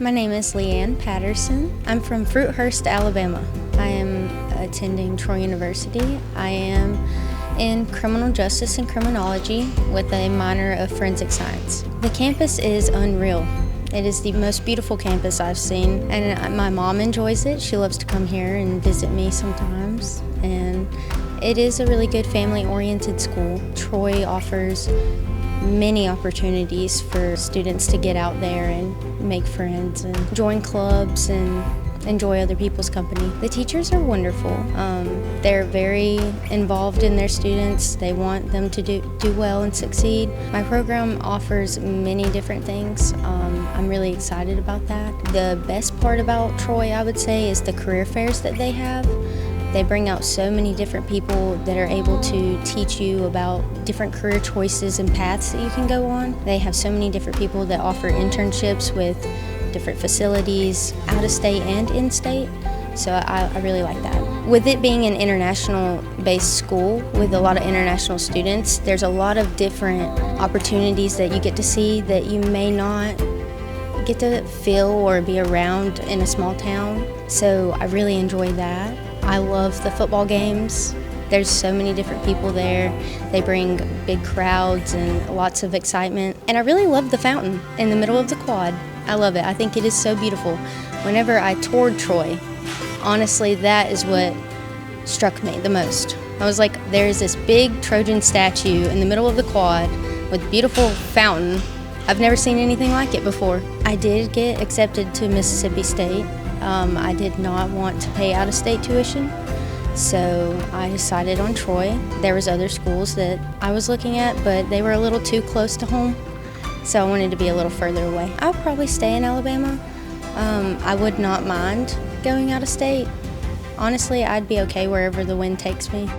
My name is Leanne Patterson. I'm from Fruithurst, Alabama. I am attending Troy University. I am in Criminal Justice and Criminology with a minor of Forensic Science. The campus is unreal. It is the most beautiful campus I've seen, and my mom enjoys it. She loves to come here and visit me sometimes, and it is a really good family-oriented school. Troy offers many opportunities for students to get out there and make friends and join clubs and enjoy other people's company. The teachers are wonderful. They're very involved in their students. They want them to do well and succeed. My program offers many different things. I'm really excited about that. The best part about Troy, I would say, is the career fairs that they have. They bring out so many different people that are able to teach you about different career choices and paths that you can go on. They have so many different people that offer internships with different facilities, out of state and in state, so I really like that. With it being an international-based school with a lot of international students, there's a lot of different opportunities that you get to see that you may not get to feel or be around in a small town, so I really enjoy that. I love the football games. There's so many different people there. They bring big crowds and lots of excitement. And I really love the fountain in the middle of the quad. I love it. I think it is so beautiful. Whenever I toured Troy, honestly, that is what struck me the most. I was like, there's this big Trojan statue in the middle of the quad with a beautiful fountain. I've never seen anything like it before. I did get accepted to Mississippi State. I did not want to pay out-of-state tuition, so I decided on Troy. There was other schools that I was looking at, but they were a little too close to home, so I wanted to be a little further away. I'll probably stay in Alabama. I would not mind going out of state. Honestly, I'd be okay wherever the wind takes me.